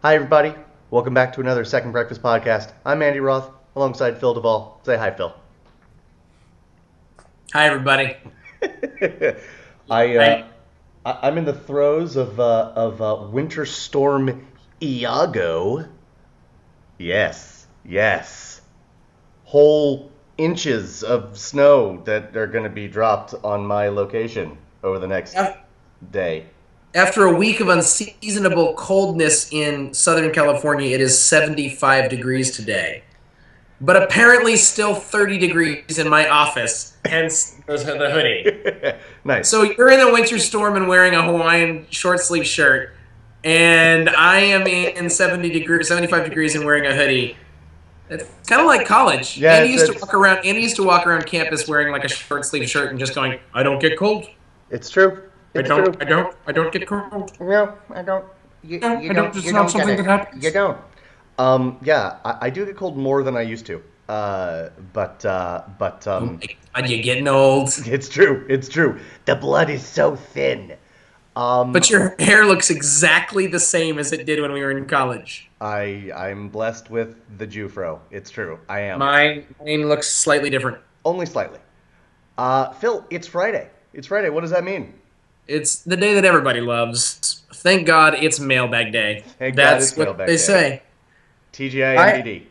Hi, everybody. Welcome back to another Second Breakfast podcast. I'm Andy Roth, alongside Phil Duvall. Say hi, Phil. Hi, everybody. I I I'm in the throes of Winter Storm Iago. Yes. Whole inches of snow that are going to be dropped on my location over the next day. After a week of unseasonable coldness in Southern California, it is 75 degrees today. But apparently still 30 degrees in my office, hence the hoodie. Nice. So you're in a winter storm and wearing a Hawaiian short sleeve shirt, and I am in 75 degrees and wearing a hoodie. It's kind of like college. Yeah, Andy used to walk around campus wearing like a short sleeve shirt and just going, "I don't get cold. It's true. I It's don't. true. I don't get cold. No, I don't. You, No, you I don't. don't. It's You not don't get something it. that happens." You don't. Yeah, I do get cold more than I used to. But Oh my God, you're getting old. it's true. It's true. The blood is so thin. But your hair looks exactly the same as it did when we were in college. I'm blessed with the Jufro. It's true. I am. Mine looks slightly different. Only slightly. Phil, it's Friday. It's Friday. What does that mean? It's the day that everybody loves. Thank God it's mailbag day. Thank God That's it's what mailbag they day. say. TGI MDD.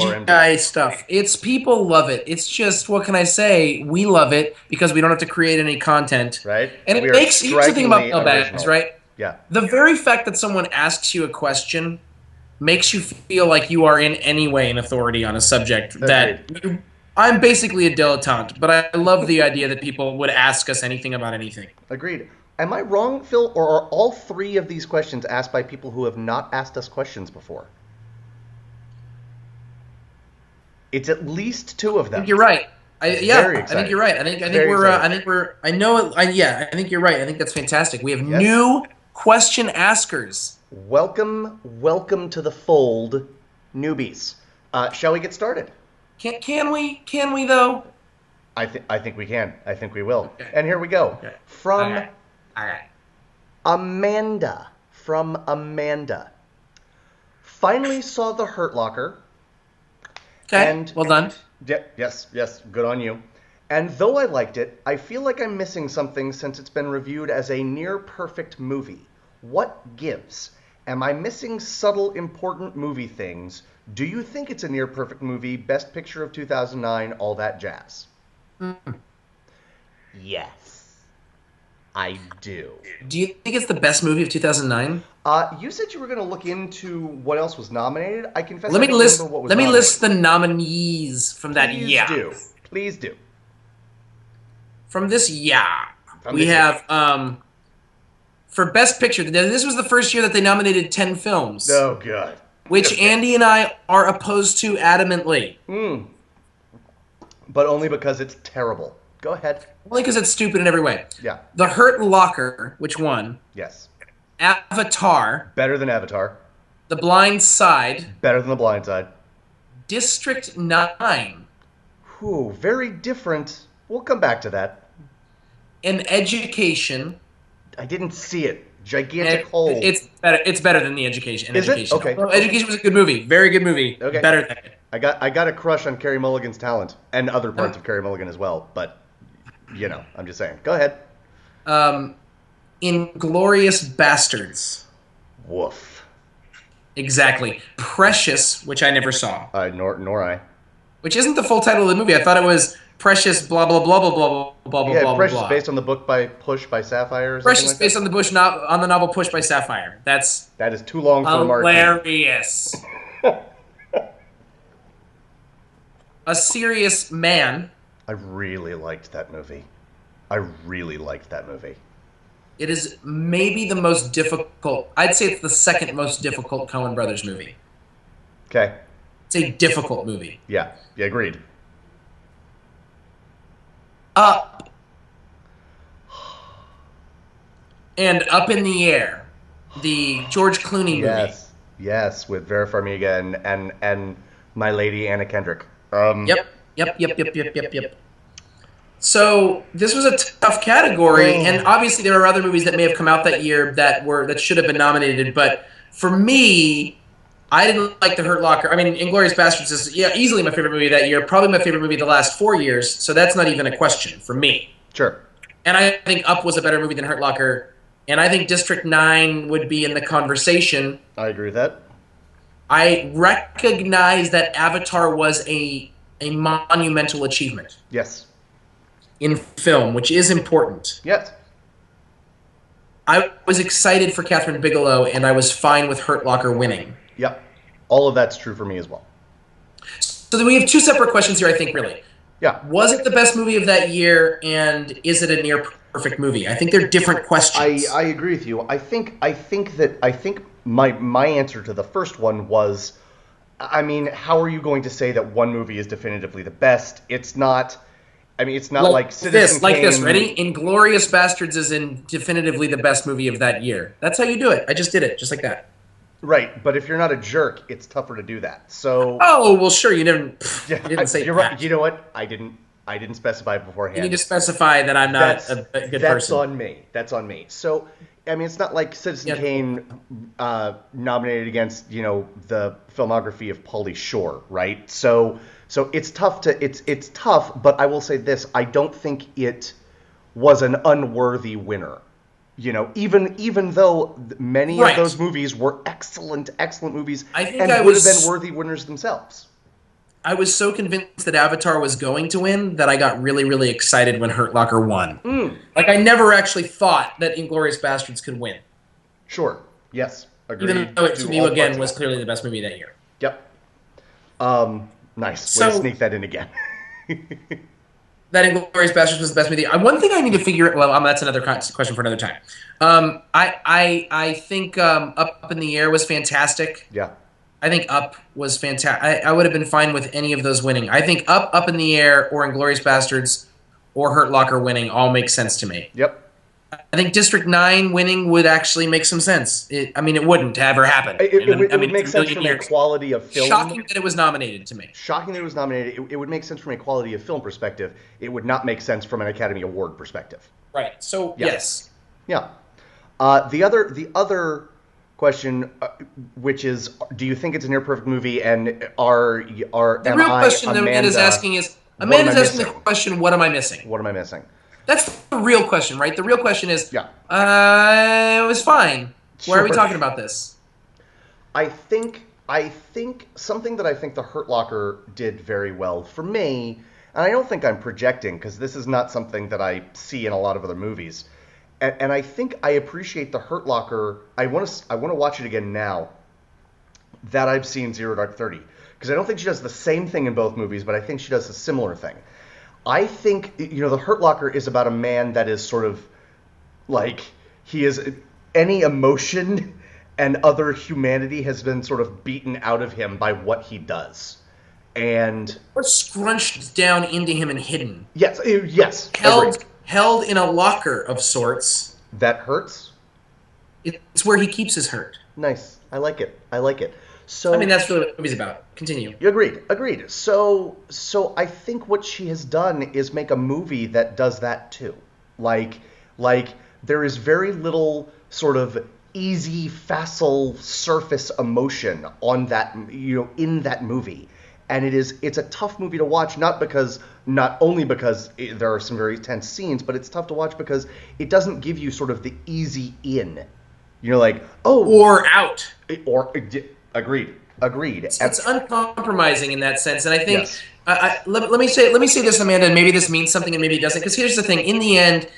Or MD. TGI stuff. It's people love it. It's just, what can I say? We love it because we don't have to create any content. Right? And We it are makes, here's the thing about strikingly mailbags, original. right? Yeah. The very fact that someone asks you a question makes you feel like you are in any way an authority on a subject I'm basically a dilettante, but I love the idea that people would ask us anything about anything. Agreed. Am I wrong, Phil, or are all three of these questions asked by people who have not asked us questions before? It's at least two of I them. think you're right. Very I think exciting. you're right. I think Very we're. exciting. I think we're. I know. Yeah. I think you're right. I think that's fantastic. We have Yes. new question askers. Welcome to the fold, newbies. Shall we get started? Can we? Can we though? I think we can. I think we will. Okay. And here we go. Okay. From Okay. All right. Amanda. From Amanda. Finally saw The Hurt Locker. Okay. And Well done. Yes. Good on you. And though I liked it, I feel like I'm missing something since it's been reviewed as a near-perfect movie. What gives? Am I missing subtle, important movie things? Do you think it's a near-perfect movie? Best Picture of 2009, all that jazz. Yes, I do. Do you think it's the best movie of 2009? You said you were going to look into what else was nominated. I confess Let I me don't list. remember what was Let me nominated. list the nominees from that. Please Yeah. do. Please do. From this. Yeah. From We this have. For Best Picture, this was the first year that they nominated 10 films, Oh, God. which Okay. Andy and I are opposed to adamantly. But only because it's terrible. Go ahead. Only because it's stupid in every way. Yeah. The Hurt Locker, which won. Yes. Avatar, Better than Avatar. The Blind Side, Better than The Blind Side. District 9, Whew, very different. We'll come back to that. and Education. I didn't see it. Gigantic hole. It's better than The Education. Is it? Education. Okay. No, Education was a good movie. Very good movie. Okay. Better than it. I got a crush on Carey Mulligan's talent and other parts of Carey Mulligan as well. But I'm just saying. Go ahead. Inglorious Bastards. Woof. Exactly. Precious, which I never saw. Nor I. Which isn't the full title of the movie. I thought it was Precious blah blah blah blah blah blah blah Yeah, blah Precious blah. based on the book by Push by Sapphire. Or something Precious like based that. on the novel Push by Sapphire. That's That is too long for the marquee. hilarious. A Serious Man. I really liked that movie. I really liked that movie. It is maybe the most difficult. I'd say it's the second most difficult Coen Brothers movie. Okay. It's a difficult movie. Yeah, agreed. Up. And Up in the Air. The George Clooney movie. Yes, with Vera Farmiga and my lady Anna Kendrick. Yep. So this was a tough category, and obviously there are other movies that may have come out that year that should have been nominated. But For me, I didn't like The Hurt Locker. I mean, Inglourious Basterds is easily my favorite movie of that year, probably my favorite movie of the last 4 years, so that's not even a question for me. Sure. And I think Up was a better movie than Hurt Locker, and I think District 9 would be in the conversation. I agree with that. I recognize that Avatar was a monumental achievement. Yes. In film, which is important. Yes. I was excited for Catherine Bigelow, and I was fine with Hurt Locker winning. Yep. All of that's true for me as well. So then we have two separate questions here, I think, really. Yeah. Was it the best movie of that year, and is it a near perfect movie? I think they're different questions. I agree with you. I think my answer to the first one was, I mean, how are you going to say that one movie is definitively the best? It's not. I mean, it's not like Citizen Kane. Like this, ready? Inglourious Basterds is definitively the best movie of that year. That's how you do it. I just did it, just like that. Right, but if you're not a jerk, it's tougher to do that. So. Oh well, sure. You didn't say you're that. Right. You know what? I didn't specify beforehand. You need to specify that I'm not a good person. That's on me. That's on me. So, I mean, it's not like Citizen Kane nominated against the filmography of Pauly Shore, right? So it's tough it's tough. But I will say this: I don't think it was an unworthy winner. Even though many of those movies were excellent movies, and would have been worthy winners themselves. I was so convinced that Avatar was going to win that I got really, really excited when Hurt Locker won. Like, I never actually thought that Inglourious Basterds could win. Sure. Yes. Agreed. Even though it, to me, again, was clearly the best movie that year. Yep. Nice. Way to sneak that in again. That Inglourious Basterds was the best movie. One thing I need to figure. Well, that's another question for another time. I think Up in the Air was fantastic. Yeah. I think Up was fantastic. I would have been fine with any of those winning. I think Up in the Air, or Inglourious Basterds, or Hurt Locker winning all make sense to me. Yep. I think District 9 winning would actually make some sense. It wouldn't ever happen. It would make sense from a quality of film. Shocking that it was nominated to me. Shocking that it was nominated. It would make sense from a quality of film perspective. It would not make sense from an Academy Award perspective. Right. So, yes. Yeah. The other question, which is, do you think it's a near perfect movie? And the real question Amanda's asking is, Amanda's asking the question, what am I missing? What am I missing? That's the real question, right? The real question is, it was fine. Why are we talking about this? I think something that I think The Hurt Locker did very well for me, and I don't think I'm projecting because this is not something that I see in a lot of other movies. And I think I appreciate The Hurt Locker. I want to watch it again now that I've seen Zero Dark 30, because I don't think she does the same thing in both movies, but I think she does a similar thing. I think The Hurt Locker is about a man that is sort of like, he is, any emotion and other humanity has been sort of beaten out of him by what he does. And or scrunched down into him and hidden. Yes. Held in a locker of sorts. That hurts? It's where he keeps his hurt. Nice. I like it. So, I mean, that's really what the movie's about. Continue. Agreed. So I think what she has done is make a movie that does that too. Like there is very little sort of easy, facile surface emotion on that, in that movie. And it's a tough movie to watch, not only because there are some very tense scenes, but it's tough to watch because it doesn't give you sort of the easy in. Or out. Agreed. It's uncompromising in that sense, and I think let me say this, Amanda, and maybe this means something and maybe it doesn't. Because here's the thing: in the end,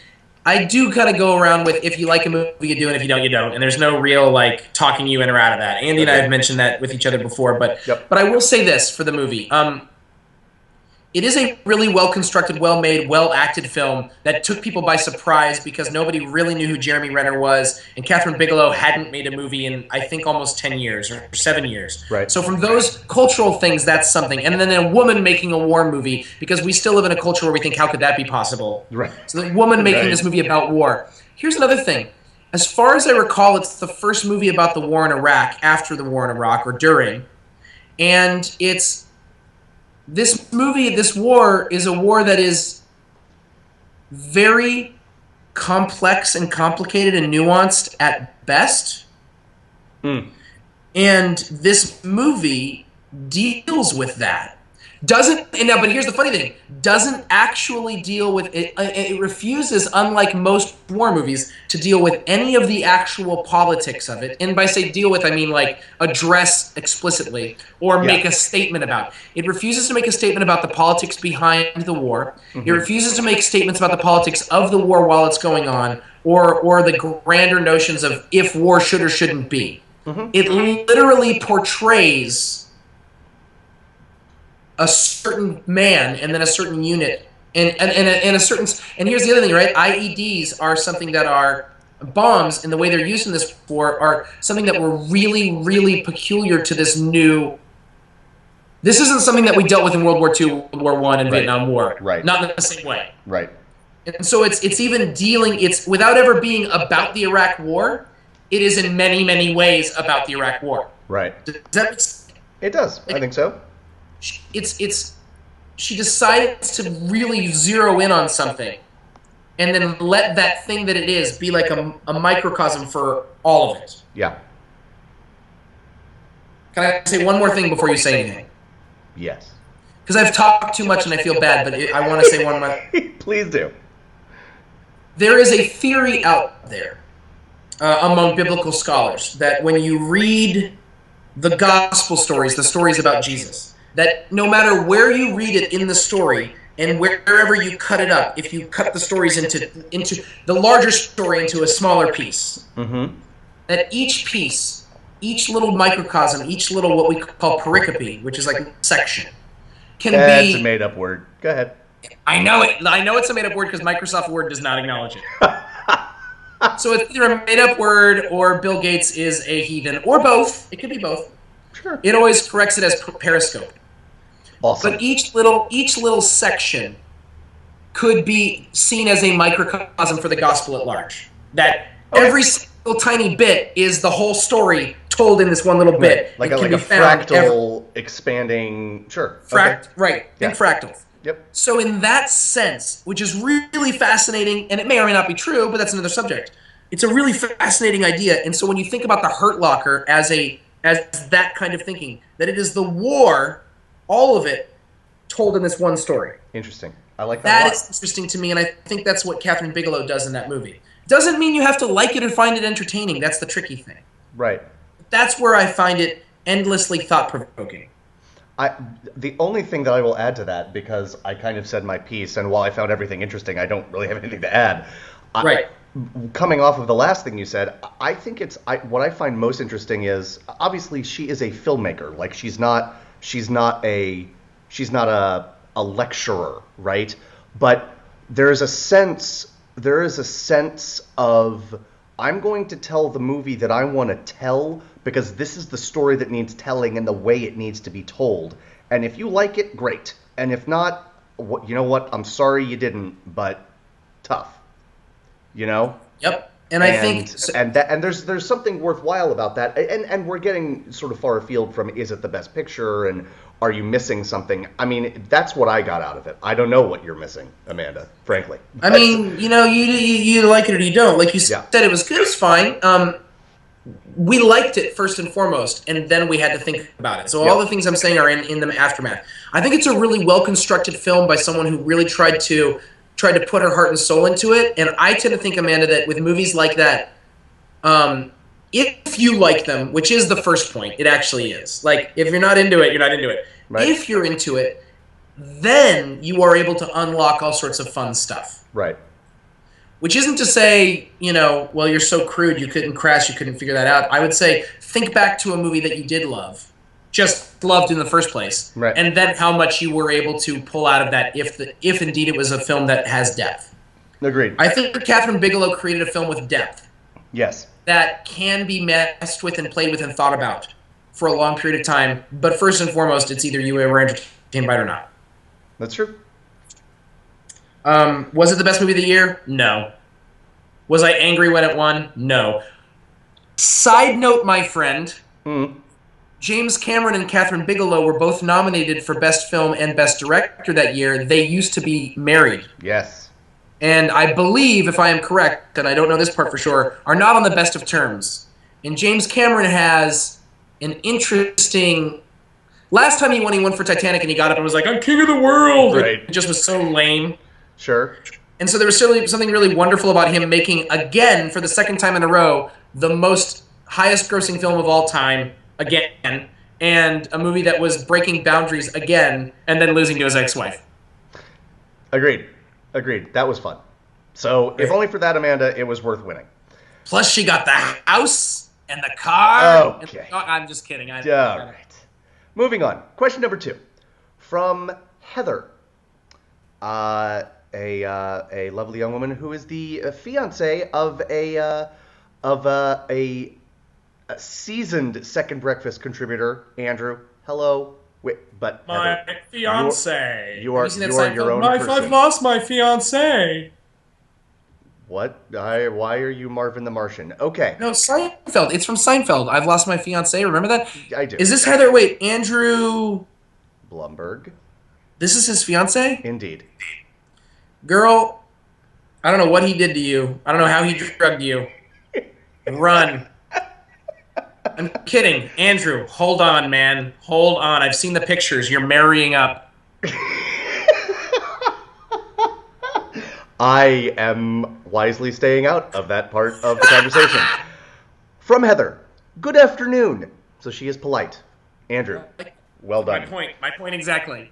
I do kind of go around with, if you like a movie, you do, and if you don't, you don't. And there's no real talking you in or out of that. Andy and I have mentioned that with each other before, but I will say this for the movie. It is a really well-constructed, well-made, well-acted film that took people by surprise because nobody really knew who Jeremy Renner was, and Catherine Bigelow hadn't made a movie in, I think, almost 10 years or 7 years. Right. So from those cultural things, that's something. And then a woman making a war movie, because we still live in a culture where we think, how could that be possible? Right. So the woman making this movie about war. Here's another thing. As far as I recall, it's the first movie about the war in Iraq, after the war in Iraq, or during. And this war is a war that is very complex and complicated and nuanced at best. And this movie deals with that. But here's the funny thing, doesn't actually deal with it. It refuses, unlike most war movies, to deal with any of the actual politics of it. And by say deal with, I mean like address explicitly or make a statement about. It refuses to make a statement about the politics behind the war. It refuses to make statements about the politics of the war while it's going on, or the grander notions of if war should or shouldn't be. It literally portrays a certain man and then a certain unit and a certain, and here's the other thing, right? IEDs are something that are bombs, and the way they're used in this war are something that were really, really peculiar to this new. This isn't something that we dealt with in World War II, World War I, and Vietnam War. Right. Not in the same way. Right. And so it's even dealing, it's without ever being about the Iraq War, it is in many, many ways about the Iraq War. Right. Does that make sense? It does. I think so. She decides to really zero in on something and then let that thing that it is be like a microcosm for all of it. Yeah. Can I say one more thing before you say anything? Yes. Because I've talked too much and I feel bad, but I want to say one more. Please do. There is a theory out there among biblical scholars that when you read the gospel stories, the stories about Jesus, that no matter where you read it in the story and wherever you cut it up, if you cut the stories into the larger story into a smaller piece, that each piece, each little microcosm, each little what we call pericope, which is like a section, can be... That's a made-up word. Go ahead. I know it. I know it's a made-up word because Microsoft Word does not acknowledge it. So it's either a made-up word or Bill Gates is a heathen, or both. It could be both. Sure. It always corrects it as Periscope. Awesome. But each little section could be seen as a microcosm for the gospel at large. That every single tiny bit is the whole story told in this one little bit. Like a fractal expanding. Sure. Right. Yeah. In fractal. Yep. So in that sense, which is really fascinating, and it may or may not be true, but that's another subject. It's a really fascinating idea. And so when you think about the Hurt Locker as that kind of thinking, that it is the war, all of it, told in this one story. Interesting. I like that a lot. That is interesting to me, and I think that's what Catherine Bigelow does in that movie. Doesn't mean you have to like it or find it entertaining. That's the tricky thing. Right. That's where I find it endlessly thought-provoking. The only thing that I will add to that, because I kind of said my piece, and while I found everything interesting, I don't really have anything to add. Right. Coming off of the last thing you said, I think what I find most interesting is, obviously she is a filmmaker. Like she's not a lecturer, right? But there is a sense of, I'm going to tell the movie that I want to tell because this is the story that needs telling and the way it needs to be told. And if you like it, great. And if not, you know what? I'm sorry you didn't, but tough. You know? Yep. And I think there's something worthwhile about that. And we're getting sort of far afield from, is it the best picture and are you missing something? I mean, that's what I got out of it. I don't know what you're missing, Amanda, frankly. I mean, you like it or you don't. Like you said, it was good, it's fine. We liked it first and foremost, and then we had to think about it. So all the things I'm saying are in the aftermath. I think it's a really well-constructed film by someone who really tried to put her heart and soul into it. And I tend to think, Amanda, that with movies like that, if you like them, which is the first point, it actually is. Like, if you're not into it, you're not into it. Right. If you're into it, then you are able to unlock all sorts of fun stuff. Right. Which isn't to say, well, you're so crude, you couldn't crash, you couldn't figure that out. I would say, think back to a movie that you did love, just loved in the first place, right. And then how much you were able to pull out of that if indeed it was a film that has depth. Agreed. I think Catherine Bigelow created a film with depth. Yes. That can be messed with and played with and thought about for a long period of time. But first and foremost, it's either you were entertained by it or not. That's true. Was it the best movie of the year? No. Was I angry when it won? No. Side note, my friend, James Cameron and Catherine Bigelow were both nominated for Best Film and Best Director that year. They used to be married. Yes. And I believe, if I am correct, and I don't know this part for sure, are not on the best of terms. And James Cameron has an interesting. Last time he won for Titanic, and he got up and was like, "I'm king of the world." Right. It just was so lame. Sure. And so there was certainly something really wonderful about him making, again, for the second time in a row, the most highest-grossing film of all time, again, and a movie that was breaking boundaries again, and then losing to his ex-wife. Agreed. That was fun. So, if only for that, Amanda, it was worth winning. Plus, she got the house and the car. Okay. I'm just kidding. All right. Moving on. Question number 2. From Heather. A lovely young woman who is the fiance of a seasoned Second Breakfast contributor, Andrew. Hello. Wait, but my Heather, fiance. You are your own person. I've lost my fiance. What? Why are you Marvin the Martian? Okay. No, Seinfeld. It's from Seinfeld. I've lost my fiance. Remember that? I do. Is this Heather? Wait, Andrew Blumberg. This is his fiance? Indeed. Girl, I don't know what he did to you. I don't know how he drugged you. Run. I'm kidding. Andrew, hold on, man. Hold on. I've seen the pictures. You're marrying up. I am wisely staying out of that part of the conversation. From Heather. Good afternoon. So she is polite. Andrew, well done. My point exactly.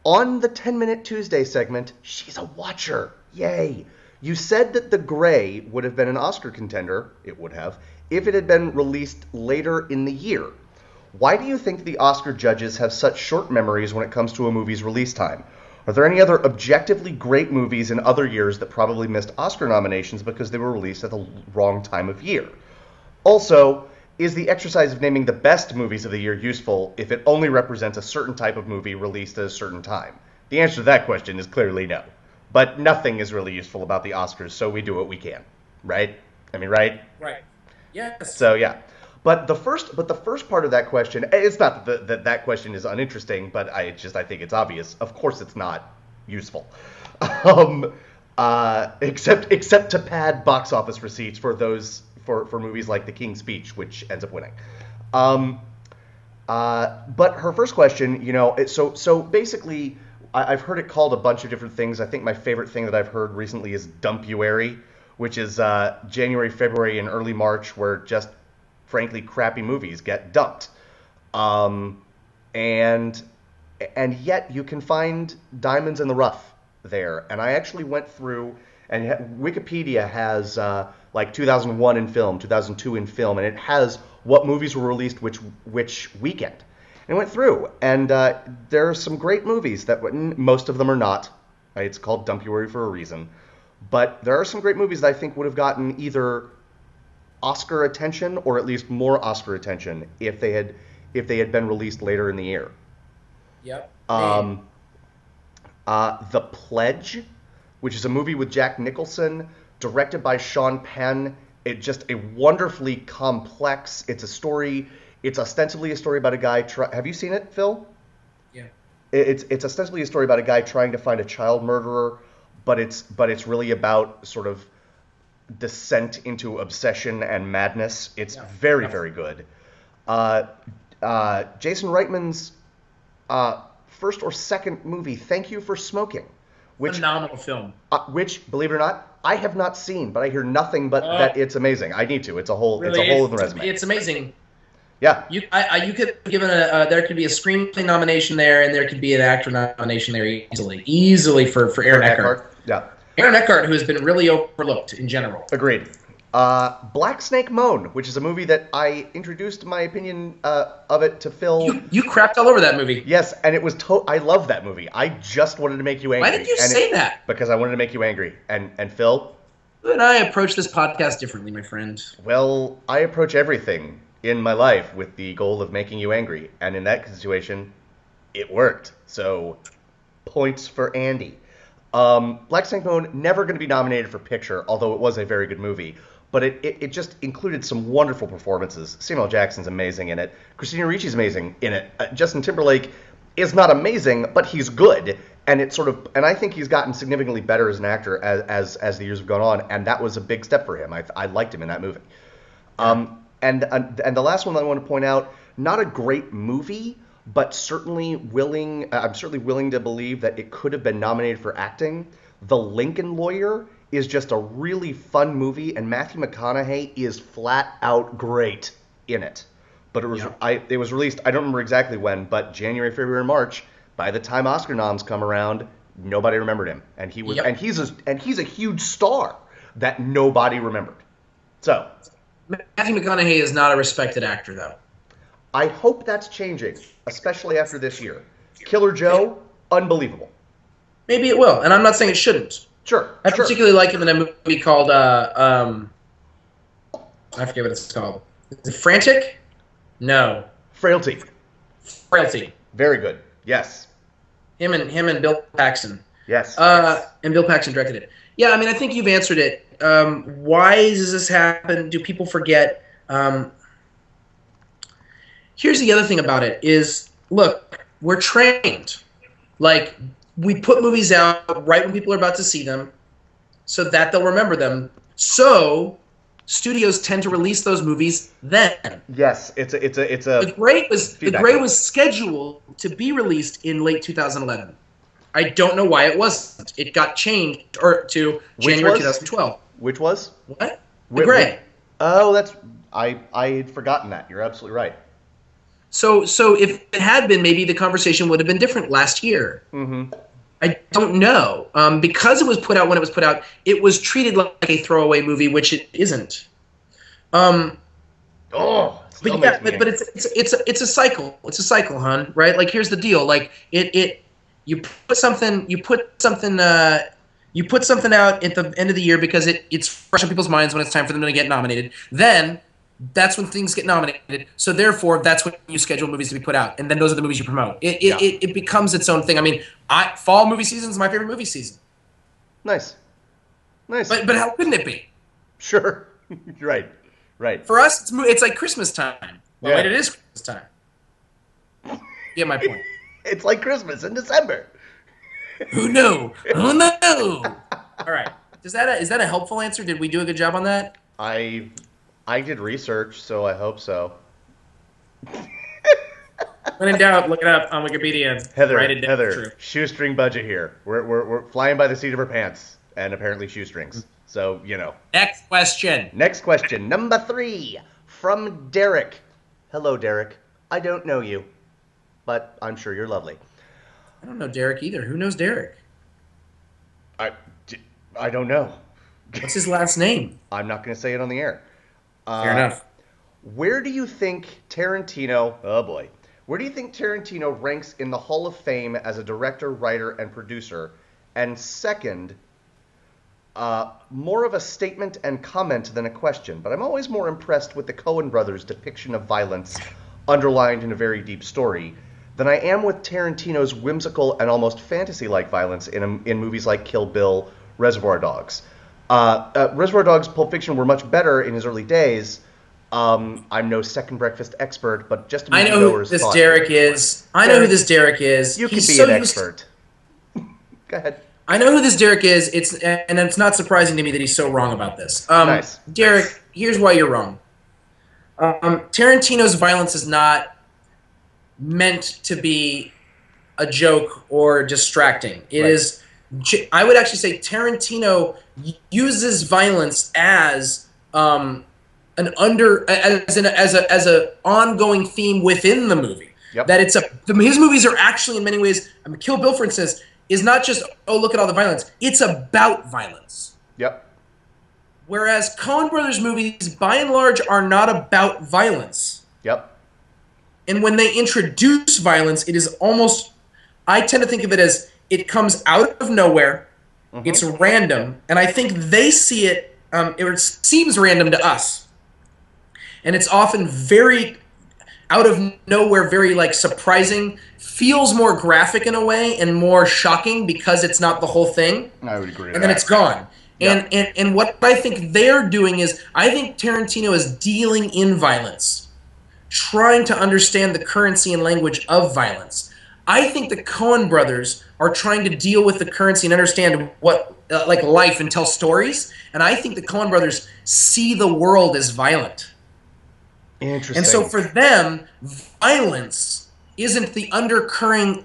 On the 10-Minute Tuesday segment, she's a watcher. Yay. You said that The Grey would have been an Oscar contender, it would have, if it had been released later in the year. Why do you think the Oscar judges have such short memories when it comes to a movie's release time? Are there any other objectively great movies in other years that probably missed Oscar nominations because they were released at the wrong time of year? Also, is the exercise of naming the best movies of the year useful if it only represents a certain type of movie released at a certain time? The answer to that question is clearly no. But nothing is really useful about the Oscars, so we do what we can. Right? I mean, right? Right. Yes. So, yeah. But the first part of that question, it's not that question is uninteresting, but I think it's obvious. Of course it's not useful. Except to pad box office receipts for those for movies like The King's Speech, which ends up winning. But her first question, so basically, I've heard it called a bunch of different things. I think my favorite thing that I've heard recently is Dumpuary, which is January, February, and early March, where just frankly crappy movies get dumped. And yet you can find diamonds in the rough there. And I actually went through, and Wikipedia has like 2001 in film, 2002 in film, and it has what movies were released which weekend. And I went through, and there are some great movies that most of them are not. Right? It's called Dumpuary for a reason. But there are some great movies that I think would have gotten either Oscar attention or at least more Oscar attention if they had been released later in the year. Yep. The Pledge, which is a movie with Jack Nicholson, directed by Sean Penn. It's just a wonderfully complex. It's a story. It's ostensibly a story about a guy. Have you seen it, Phil? Yeah. It's ostensibly a story about a guy trying to find a child murderer, but it's really about sort of descent into obsession and madness. It's very, very good. Jason Reitman's first or second movie, Thank You for Smoking. Phenomenal film. Which, believe it or not, I have not seen, but I hear nothing but that it's amazing. I need to. It's a hole. Really, it's a hole in the resume. It's amazing. Yeah. You could give there could be a screenplay nomination there, and there could be an actor nomination there easily for Aaron Eckhart. Yeah. Aaron Eckhart, who has been really overlooked in general. Agreed. Black Snake Moan, which is a movie that I introduced my opinion of it to Phil. You crapped all over that movie. Yes, and it was I love that movie. I just wanted to make you angry. Why did you say that? Because I wanted to make you angry. And Phil? You and I approach this podcast differently, my friend. Well, I approach everything in my life with the goal of making you angry. And in that situation, it worked. So, points for Andy. Black Snake Moan, never going to be nominated for picture, although it was a very good movie. But it just included some wonderful performances. Samuel L. Jackson's amazing in it. Christina Ricci's amazing in it. Justin Timberlake is not amazing, but he's good. And and I think he's gotten significantly better as an actor as the years have gone on. And that was a big step for him. I liked him in that movie. And the last one that I want to point out, not a great movie, but certainly willing. I'm certainly willing to believe that it could have been nominated for acting. The Lincoln Lawyer is just a really fun movie, and Matthew McConaughey is flat out great in it. But it was released. I don't remember exactly when, but January, February, March. By the time Oscar noms come around, nobody remembered him, and he's a huge star that nobody remembered. So Matthew McConaughey is not a respected actor, though. I hope that's changing, especially after this year. Killer Joe, unbelievable. Maybe it will, and I'm not saying it shouldn't. Sure. I particularly like him in a movie called I forget what it's called. Is it Frantic? No. Frailty. Frailty. Very good. Yes. Him and Bill Paxton. Yes. And Bill Paxton directed it. Yeah, I mean, I think you've answered it. Why does this happen? Do people forget? Here's the other thing about it is, look, we're trained. Like, we put movies out right when people are about to see them so that they'll remember them. So studios tend to release those movies then. Yes, it's a The Great was scheduled to be released in late 2011. I don't know why it wasn't. It got changed to January 2012. Which was? What? The Great. Oh, I had forgotten that. You're absolutely right. So if it had been, maybe the conversation would have been different last year. Mm-hmm. I don't know. Because it was put out when it was put out, it was treated like a throwaway movie, which it isn't. But it's a cycle. It's a cycle, hon. Right? Like, here's the deal. Like, you put something out at the end of the year because it's fresh in people's minds when it's time for them to get nominated. Then that's when things get nominated. So therefore, that's when you schedule movies to be put out, and then those are the movies you promote. It becomes its own thing. I mean, fall movie season is my favorite movie season. Nice. But how couldn't it be? Sure. Right. For us, it's like Christmas time. Well, wait, it is Christmas time. You get my point. It's like Christmas in December. Who knew? Who knew? All right. Is that a helpful answer? Did we do a good job on that? I did research, so I hope so. When in doubt, look it up on Wikipedia. Heather, shoestring budget here. We're flying by the seat of our pants, and apparently shoestrings. So, you know. Next question, number 3, from Derek. Hello, Derek. I don't know you, but I'm sure you're lovely. I don't know Derek either. Who knows Derek? I don't know. What's his last name? I'm not going to say it on the air. Fair enough. Where do you think Tarantino... Oh, boy. Where do you think Tarantino ranks in the Hall of Fame as a director, writer, and producer? And second, more of a statement and comment than a question, but I'm always more impressed with the Coen Brothers' depiction of violence underlined in a very deep story than I am with Tarantino's whimsical and almost fantasy-like violence in movies like Kill Bill, Reservoir Dogs. Reservoir Dogs, Pulp Fiction were much better in his early days. I'm no second breakfast expert, but just I know who this Derek is. You could be an expert. Go ahead. I know who this Derek is. It's not surprising to me that he's so wrong about this. Nice. Derek, here's why you're wrong. Tarantino's violence is not meant to be a joke or distracting. It is. I would actually say Tarantino uses violence as an ongoing theme within the movie. Yep. That his movies are actually in many ways. I mean, Kill Bill, for instance, is not just look at all the violence. It's about violence. Yep. Whereas Coen Brothers movies, by and large, are not about violence. Yep. And when they introduce violence, it is almost. I tend to think of it as it comes out of nowhere. Mm-hmm. It's random, and I think they see it. It seems random to us, and it's often very out of nowhere, very surprising. Feels more graphic in a way and more shocking because it's not the whole thing. I would agree. And then it's gone. Yep. And what I think they're doing is, I think Tarantino is dealing in violence, trying to understand the currency and language of violence. I think the Coen Brothers are trying to deal with the currency and understand what life and tell stories. And I think the Coen Brothers see the world as violent. Interesting. And so for them, violence isn't the underlying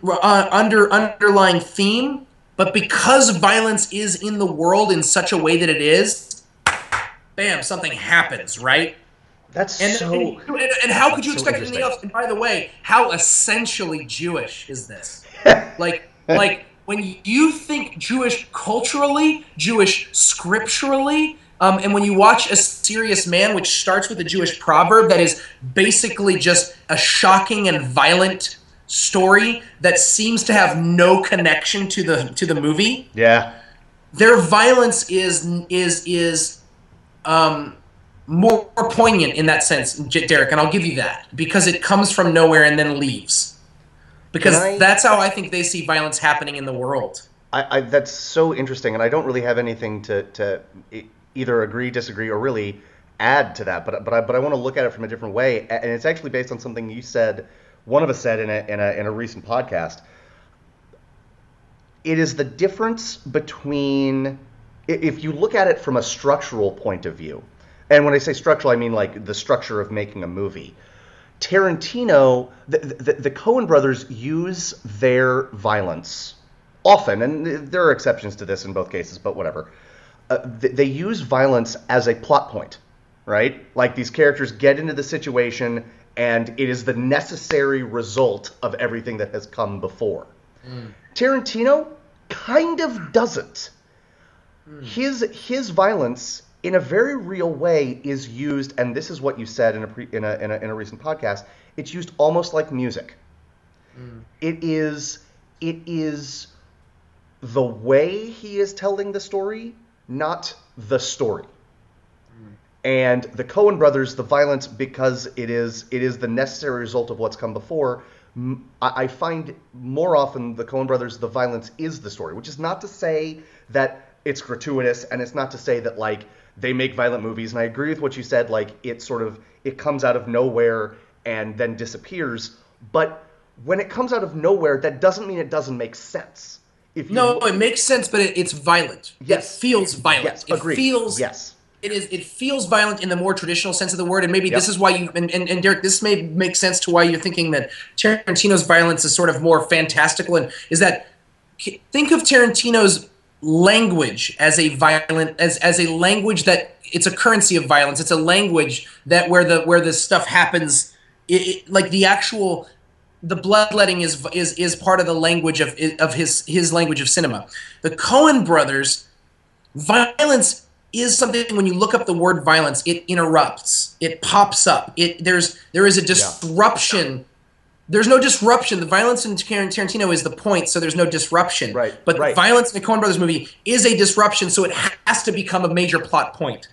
theme, but because violence is in the world in such a way that it is, bam, something happens, right? That's And so. and how could you so expect anything interesting. else? And by the way, how essentially Jewish is this? Like when you think Jewish culturally, Jewish scripturally, and when you watch A Serious Man, which starts with a Jewish proverb that is basically just a shocking and violent story that seems to have no connection to the movie. Yeah. Their violence is more poignant in that sense, Derek, and I'll give you that because it comes from nowhere and then leaves. Because that's how I think they see violence happening in the world. That's so interesting, and I don't really have anything to either agree, disagree, or really add to that. But I want to look at it from a different way, and it's actually based on something you said. One of us said in a recent podcast. It is the difference between, if you look at it from a structural point of view, and when I say structural, I mean like the structure of making a movie. Tarantino, the Coen brothers use their violence often, and there are exceptions to this in both cases, but whatever. They use violence as a plot point, right? Like these characters get into the situation, and it is the necessary result of everything that has come before. Tarantino kind of doesn't. His violence, in a very real way, is used, and this is what you said in a recent podcast. It's used almost like music. It is the way he is telling the story, not the story. And the Coen brothers, the violence, because it is the necessary result of what's come before. I find more often the Coen brothers, the violence is the story, which is not to say that it's gratuitous, and it's not to say that like they make violent movies. And I agree with what you said, like it comes out of nowhere and then disappears. But when it comes out of nowhere, that doesn't mean it doesn't make sense. It makes sense, but it's violent. Yes. It feels violent. Yes, agreed. It feels violent in the more traditional sense of the word, and maybe this is why you and Derek, this may make sense to why you're thinking that Tarantino's violence is sort of more fantastical, and is that think of Tarantino's language as a language that it's a currency of violence. It's a language that where the stuff happens, like the bloodletting is part of the language of his language of cinema. The Coen brothers, violence is something, when you look up the word violence, it interrupts. It pops up. There is a disruption. Yeah. There's no disruption. The violence in Tarantino is the point, so there's no disruption. Right. But violence in the Coen Brothers movie is a disruption, so it has to become a major plot point.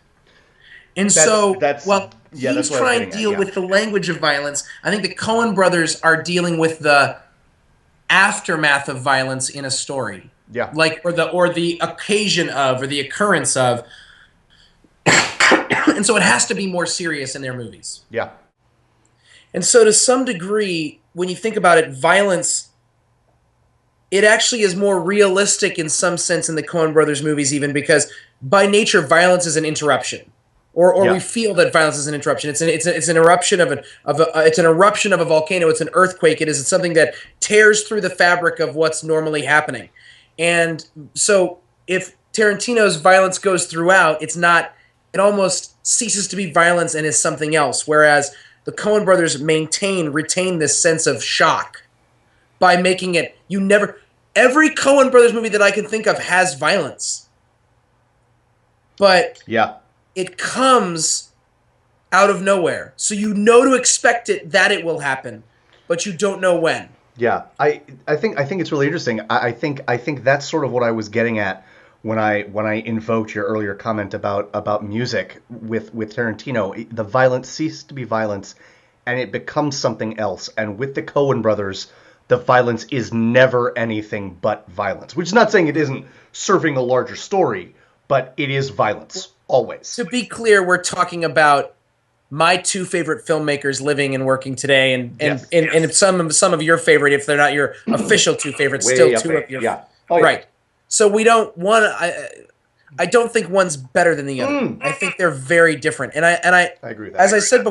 And he's trying to deal with the language of violence, I think the Coen Brothers are dealing with the aftermath of violence in a story. Yeah. Like or the occasion of, or the occurrence of. And so it has to be more serious in their movies. Yeah. And so to some degree, when you think about it, violence, it actually is more realistic in some sense in the Coen Brothers movies, even because by nature, violence is an interruption. Or we feel that violence is an interruption. It's an eruption of an eruption of a volcano. It's an earthquake. It is something that tears through the fabric of what's normally happening. And so if Tarantino's violence goes throughout, it almost ceases to be violence and is something else. Whereas the Coen brothers retain this sense of shock by making it, every Coen brothers movie that I can think of has violence. But it comes out of nowhere. So you know to expect that it will happen, but you don't know when. Yeah, I think it's really interesting. I think that's sort of what I was getting at when I invoked your earlier comment about music with Tarantino. The violence ceases to be violence, and it becomes something else. And with the Coen brothers, the violence is never anything but violence. Which is not saying it isn't serving a larger story, but it is violence always. To be clear, we're talking about my two favorite filmmakers living and working today, and some of your favorite, if they're not your official two favorites, still two of your right. So we don't want to. I don't think one's better than the other. I think they're very different. And I agree with that. As I said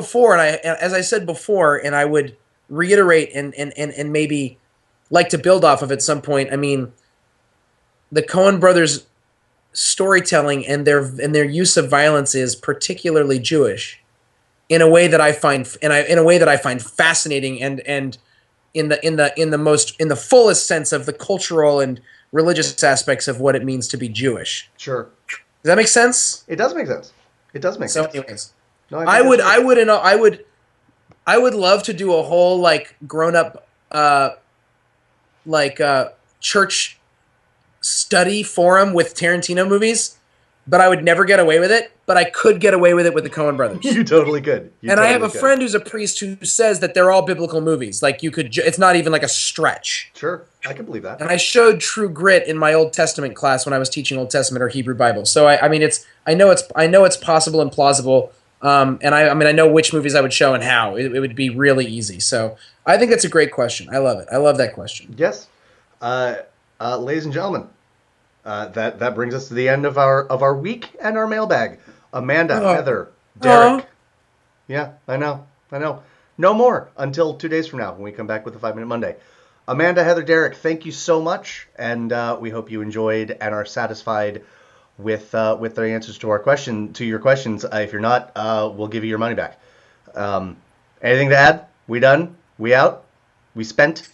before, and I would reiterate and maybe like to build off of at some point. I mean, the Coen Brothers storytelling and their use of violence is particularly Jewish in a way that I find fascinating and in the fullest sense of the cultural and religious aspects of what it means to be Jewish. Sure. Does that make sense? It does make sense. It does make sense. So anyways, No, I would love to do a whole like grown up church study forum with Tarantino movies, but I would never get away with it. But I could get away with it with the Coen Brothers. You totally could. I have a friend who's a priest who says that they're all biblical movies. Like you could, it's not even like a stretch. Sure, I can believe that. And I showed True Grit in my Old Testament class when I was teaching Old Testament or Hebrew Bible. So I know it's possible and plausible. And I know which movies I would show and how. It would be really easy. So I think it's a great question. I love it. I love that question. Yes, ladies and gentlemen, that brings us to the end of our week and our mailbag. Amanda, Heather, Derek. Yeah, I know. No more until 2 days from now when we come back with the 5-Minute Monday. Amanda, Heather, Derek, thank you so much, and we hope you enjoyed and are satisfied with the answers to your questions. If you're not, we'll give you your money back. Anything to add? We done? We out? We spent?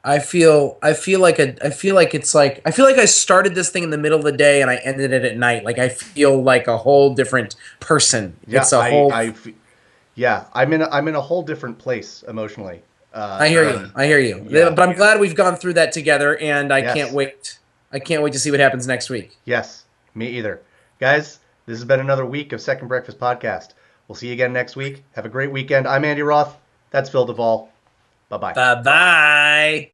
I feel like I started this thing in the middle of the day and I ended it at night. Like I feel like a whole different person. Yeah, I'm in a whole different place emotionally. I hear you. Yeah. But I'm glad we've gone through that together, and I can't wait. I can't wait to see what happens next week. Yes, me either. Guys, this has been another week of Second Breakfast Podcast. We'll see you again next week. Have a great weekend. I'm Andy Roth. That's Phil Duvall. Bye-bye. Bye-bye.